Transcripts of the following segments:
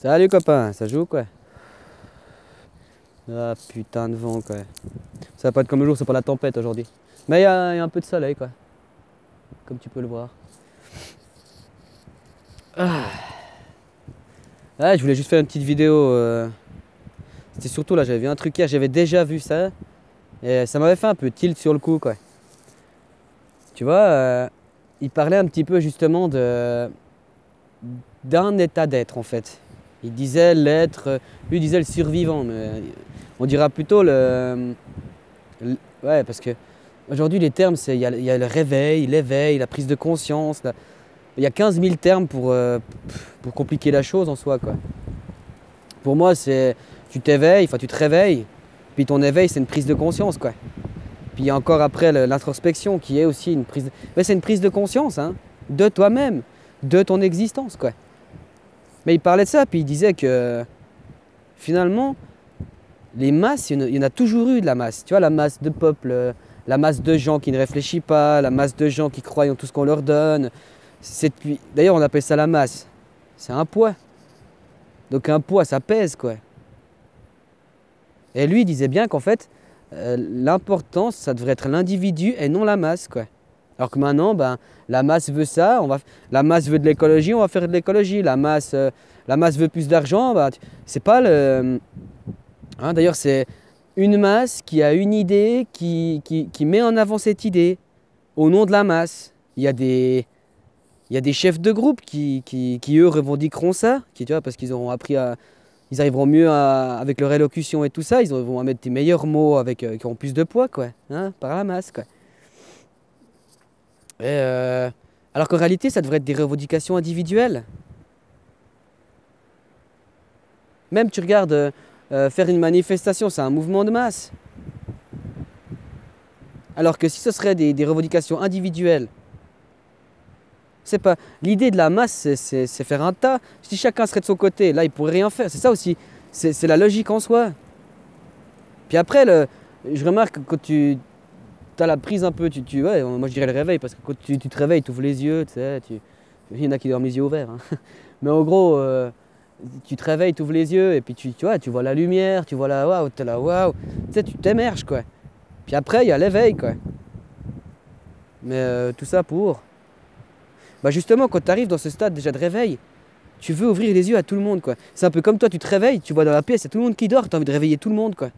Salut copain, ça joue quoi? Ah putain de vent quoi. Ça va pas être comme le jour, c'est pas la tempête aujourd'hui. Mais il y a un peu de soleil quoi, comme tu peux le voir. Ah. Ah, je voulais juste faire une petite vidéo. C'était surtout là, j'avais vu un truc hier, j'avais déjà vu ça. Et ça m'avait fait un peu tilt sur le coup quoi. Tu vois, il parlait un petit peu justement d'un état d'être en fait. Il disait l'être, lui disait le survivant, mais on dira plutôt ouais, parce que aujourd'hui les termes, il y a le réveil, l'éveil, la prise de conscience. Il y a 15 000 termes pour compliquer la chose en soi, quoi. Pour moi, c'est tu t'éveilles, enfin tu te réveilles, puis ton éveil, c'est une prise de conscience, quoi. Puis il y a encore après l'introspection qui est aussi une prise de... Mais c'est une prise de conscience, hein, de toi-même, de ton existence, quoi. Mais il parlait de ça, puis il disait que finalement, les masses, il y en a toujours eu de la masse. Tu vois, la masse de peuple, la masse de gens qui ne réfléchissent pas, la masse de gens qui croient en tout ce qu'on leur donne. D'ailleurs, on appelle ça la masse. C'est un poids. Donc un poids, ça pèse, quoi. Et lui, il disait bien qu'en fait, l'important, ça devrait être l'individu et non la masse, quoi. Alors que maintenant, ben, la masse veut ça, la masse veut de l'écologie, on va faire de l'écologie. La masse veut plus d'argent, ben, c'est pas le... Hein, d'ailleurs, c'est une masse qui a une idée, qui met en avant cette idée au nom de la masse. Il y a des chefs de groupe qui eux, revendiqueront ça, tu vois, parce qu'ils auront appris à... Ils arriveront mieux avec leur élocution et tout ça, ils vont mettre des meilleurs mots qui auront plus de poids, quoi, hein, par la masse, quoi. Alors qu'en réalité, ça devrait être des revendications individuelles. Même, tu regardes, faire une manifestation, c'est un mouvement de masse. Alors que si ce serait des revendications individuelles, c'est pas... L'idée de la masse, c'est faire un tas. Si chacun serait de son côté, là, il pourrait rien faire. C'est ça aussi. C'est la logique en soi. Puis après, je remarque que quand tu as la prise un peu, ouais, moi je dirais le réveil, parce que quand tu te réveilles, tu ouvres les yeux, tu sais, il y en a qui dorment les yeux ouverts, hein. Mais en gros, tu te réveilles, tu ouvres les yeux, et puis tu vois la lumière, tu vois la waouh, t'es là waouh, tu sais, tu t'émerges, quoi. Puis après, il y a l'éveil, quoi. Mais tout ça pour... Bah justement, quand tu arrives dans ce stade déjà de réveil, tu veux ouvrir les yeux à tout le monde, quoi. C'est un peu comme toi, tu te réveilles, tu vois dans la pièce, il y a tout le monde qui dort, tu as envie de réveiller tout le monde, quoi.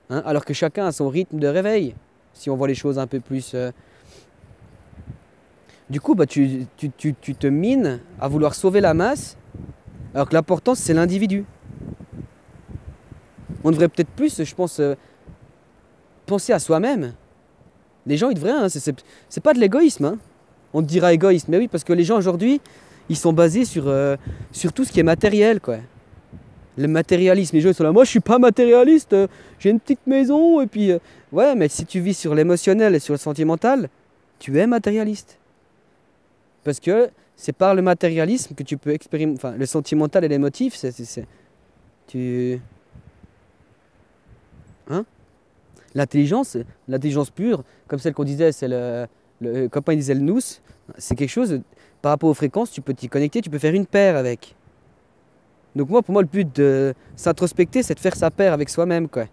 Hein, alors que chacun a son rythme de réveil, si on voit les choses un peu plus... Du coup, bah, tu te mines à vouloir sauver la masse, alors que l'important, c'est l'individu. On devrait peut-être plus, je pense, penser à soi-même. Les gens, ils devraient, hein, c'est pas de l'égoïsme, hein. On te dira égoïste, mais oui, parce que les gens aujourd'hui, ils sont basés sur tout ce qui est matériel, quoi. Le matérialisme, les gens ils sont là, moi je suis pas matérialiste, j'ai une petite maison, et puis... ouais, mais si tu vis sur l'émotionnel et sur le sentimental, tu es matérialiste. Parce que c'est par le matérialisme que tu peux expérimenter... Enfin, le sentimental et l'émotif, tu... Hein? L'intelligence pure, comme celle qu'on disait, c'est le copain il disait le nous, c'est quelque chose, par rapport aux fréquences, tu peux t'y connecter, tu peux faire une paire avec. Donc moi, pour moi, le but de s'introspecter, c'est de faire sa paire avec soi-même, quoi.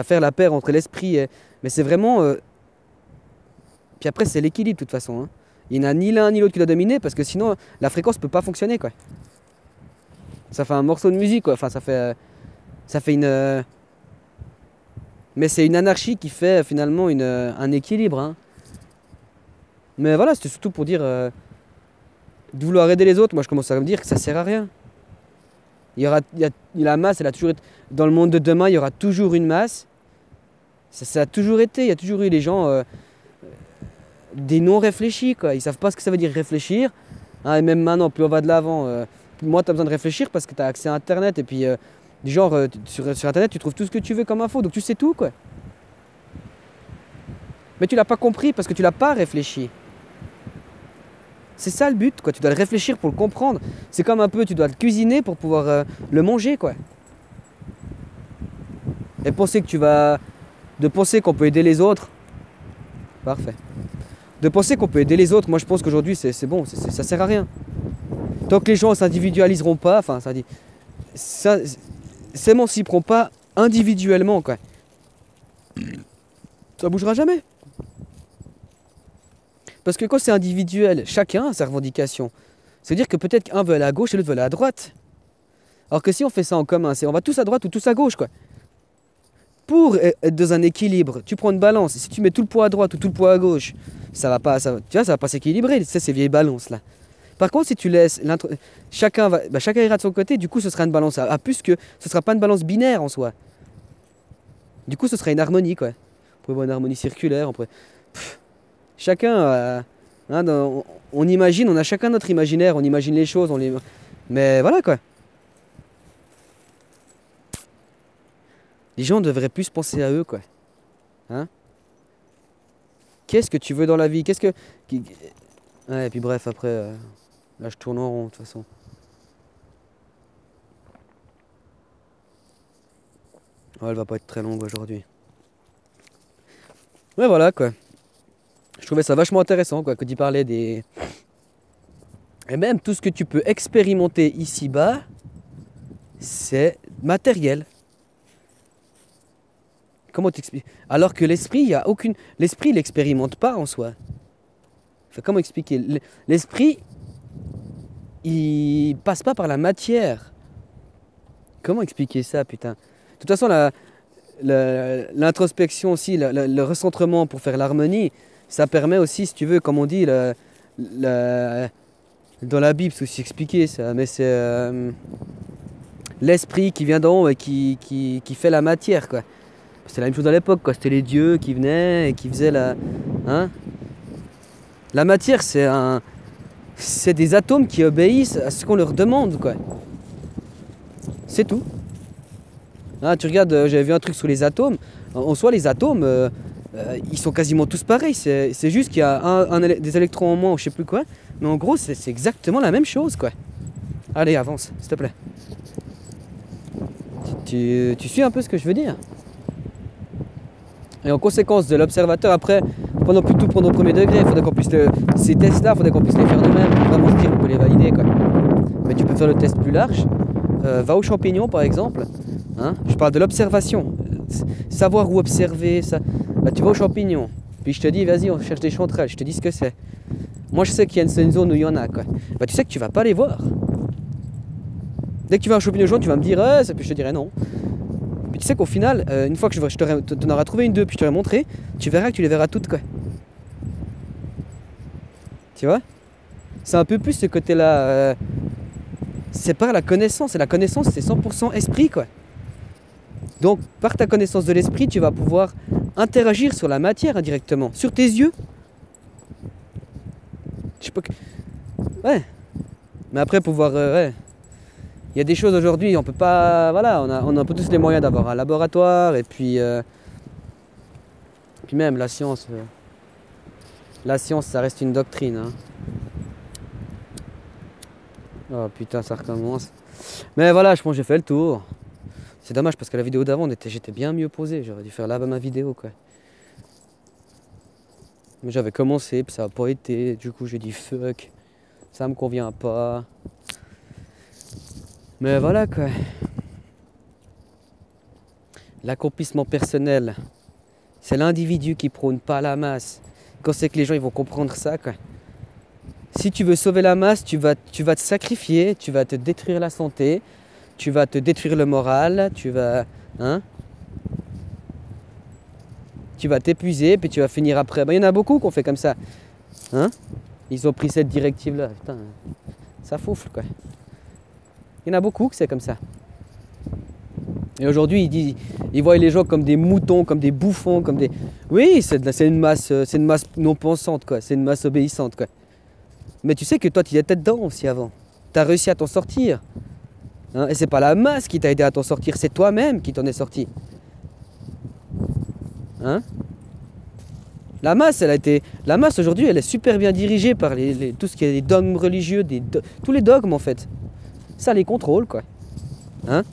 Faire la paire entre l'esprit et... Mais c'est vraiment... Puis après, c'est l'équilibre, de toute façon, hein. Il n'y en a ni l'un ni l'autre qui doit dominer, parce que sinon, la fréquence ne peut pas fonctionner, quoi. Ça fait un morceau de musique, quoi. Enfin, ça fait une... Mais c'est une anarchie qui fait finalement un équilibre, hein. Mais voilà, c'était surtout pour dire... de vouloir aider les autres, moi je commence à me dire que ça sert à rien. La masse, elle a toujours été... Dans le monde de demain, il y aura toujours une masse. Ça a toujours été, il y a toujours eu les gens... des non réfléchis, quoi. Ils savent pas ce que ça veut dire réfléchir, hein, et même maintenant, plus on va de l'avant, moins tu as besoin de réfléchir parce que tu as accès à Internet, et puis sur Internet, tu trouves tout ce que tu veux comme info, donc tu sais tout, quoi. Mais tu l'as pas compris parce que tu l'as pas réfléchi. C'est ça le but, quoi. Tu dois le réfléchir pour le comprendre. C'est comme un peu, tu dois le cuisiner pour pouvoir le manger, quoi. Et de penser qu'on peut aider les autres. Parfait. De penser qu'on peut aider les autres, moi je pense qu'aujourd'hui c'est bon, ça sert à rien. Tant que les gens s'individualiseront pas, enfin, s'émanciperont pas individuellement, quoi, ça bougera jamais. Parce que quand c'est individuel, chacun a sa revendication. C'est-à-dire que peut-être qu'un veut aller à gauche et l'autre veut aller à droite. Alors que si on fait ça en commun, c'est on va tous à droite ou tous à gauche, quoi. Pour être dans un équilibre, tu prends une balance. Si tu mets tout le poids à droite ou tout le poids à gauche, ça va pas, tu vois, ça va pas s'équilibrer. C'est ces vieilles balances là. Par contre, si tu laisses chacun ira de son côté, du coup, ce sera une balance à plus que ce sera pas une balance binaire en soi. Du coup, ce sera une harmonie, quoi. On pourrait voir une harmonie circulaire. Chacun, on imagine, on a chacun notre imaginaire, on imagine les choses, mais voilà, quoi. Les gens devraient plus penser à eux, quoi. Hein? Qu'est-ce que tu veux dans la vie? Ouais, et puis bref, après, là, je tourne en rond, de toute façon. Ouais, elle va pas être très longue aujourd'hui. Ouais, voilà, quoi. Je trouvais ça vachement intéressant, quoi, que d'y parler des... Et même tout ce que tu peux expérimenter ici-bas, c'est matériel. Comment t'expliques? Alors que l'esprit, il y a aucune... L'esprit, il n'expérimente pas en soi. Enfin, comment expliquer? L'esprit, il passe pas par la matière. Comment expliquer ça, putain? De toute façon, l'introspection aussi, le recentrement pour faire l'harmonie, ça permet aussi, si tu veux, comme on dit, dans la Bible, c'est aussi expliqué ça, mais c'est l'esprit qui vient d'en haut et qui fait la matière, quoi. C'était la même chose à l'époque, quoi. C'était les dieux qui venaient et qui faisaient hein? La matière, c'est des atomes qui obéissent à ce qu'on leur demande, quoi. C'est tout. Hein, tu regardes, j'avais vu un truc sur les atomes. En soi, les atomes, ils sont quasiment tous pareils. C'est juste qu'il y a des électrons en moins ou je sais plus quoi. Mais en gros, c'est exactement la même chose, quoi. Allez, avance, s'il te plaît. Tu suis un peu ce que je veux dire? Et en conséquence de l'observateur, après, faut non plus tout prendre au premier degré. Il faudrait qu'on puisse ces tests-là, il faudrait qu'on puisse les faire nous-mêmes pour vraiment se dire qu'on peut les valider, quoi. Mais tu peux faire le test plus large. Va aux champignons, par exemple. Hein? Je parle de l'observation. Savoir où observer. Ça. Bah, tu vas aux champignons. Puis je te dis, vas-y, on cherche des chanterelles. Je te dis ce que c'est. Moi, je sais qu'il y a une zone où il y en a, quoi. Bah, tu sais que tu vas pas les voir. Dès que tu vas à un champignon jaune, tu vas me dire, puis je te dirai non. Puis tu sais qu'au final, une fois que je t'en aurai trouvé une, deux, puis je t'aurai montré, tu verras que tu les verras toutes, quoi. Tu vois? C'est un peu plus ce côté-là. C'est par la connaissance. Et la connaissance, c'est 100% esprit, quoi. Donc, par ta connaissance de l'esprit, tu vas pouvoir interagir sur la matière indirectement, sur tes yeux. Je sais pas. Ouais. Mais après, pouvoir. Ouais. Il y a des choses aujourd'hui, on peut pas. Voilà, on a pas tous les moyens d'avoir un laboratoire, et puis. Puis même, la science. La science, ça reste une doctrine. Hein. Oh putain, ça recommence. Mais voilà, je pense que j'ai fait le tour. C'est dommage parce que la vidéo d'avant, j'étais bien mieux posé. J'aurais dû faire là-bas ma vidéo, quoi. Mais j'avais commencé, puis ça n'a pas été. Du coup, j'ai dit fuck. Ça me convient pas. Mais voilà, quoi. L'accomplissement personnel. C'est l'individu qui prône, pas la masse. Quand c'est que les gens ils vont comprendre ça, quoi. Si tu veux sauver la masse, tu vas te sacrifier, tu vas te détruire la santé, tu vas te détruire le moral, tu vas t'épuiser, puis tu vas finir après. Ben, il y en a beaucoup qui ont fait comme ça. Hein? Ils ont pris cette directive-là. Putain, ça foufle, quoi. Il y en a beaucoup que c'est comme ça. Et aujourd'hui, ils voient les gens comme des moutons, comme des bouffons, comme des... Oui, c'est une masse non pensante, quoi. C'est une masse obéissante, quoi. Mais tu sais que toi, tu étais dedans aussi avant. Tu as réussi à t'en sortir. Hein? Et c'est pas la masse qui t'a aidé à t'en sortir, c'est toi-même qui t'en es sorti. Hein? La masse aujourd'hui, elle est super bien dirigée par tout ce qui est les dogmes religieux, tous les dogmes en fait. Ça les contrôle, quoi. Hein?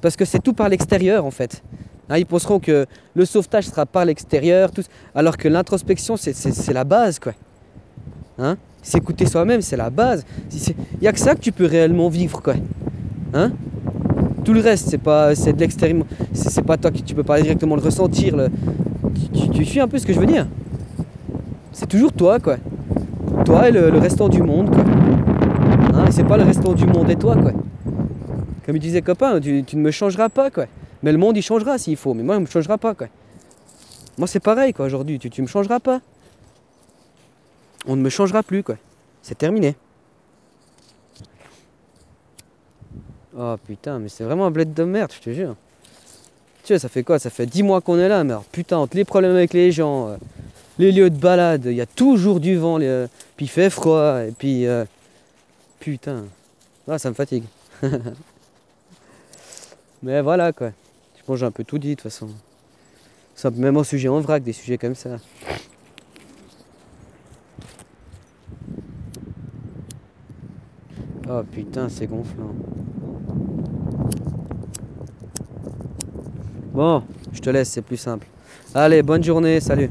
Parce que c'est tout par l'extérieur en fait. Hein, ils penseront que le sauvetage sera par l'extérieur, alors que l'introspection c'est la base, quoi. Hein? S'écouter soi-même, c'est la base. Il n'y a que ça que tu peux réellement vivre, quoi. Hein? Tout le reste, c'est de l'extérieur. C'est pas toi qui tu peux pas directement le ressentir. Tu suis un peu ce que je veux dire? C'est toujours toi, quoi. Toi et le restant du monde, quoi. Hein? Et c'est pas le restant du monde et toi, quoi. Comme il disait copain, tu ne me changeras pas, quoi. Mais le monde, il changera s'il faut. Mais moi, il me changera pas, quoi. Moi, c'est pareil, quoi, aujourd'hui. Tu me changeras pas. On ne me changera plus, quoi. C'est terminé. Oh putain, mais c'est vraiment un bled de merde, je te jure. Tu sais, ça fait quoi? Ça fait 10 mois qu'on est là, mais alors, putain, entre les problèmes avec les gens, les lieux de balade, il y a toujours du vent, puis il fait froid, et puis... putain. Ah, ça me fatigue. Mais voilà, quoi. Je pense que j'ai un peu tout dit, de toute façon. Même en sujet en vrac, des sujets comme ça. Oh putain, c'est gonflant. Bon, je te laisse, c'est plus simple. Allez, bonne journée, salut.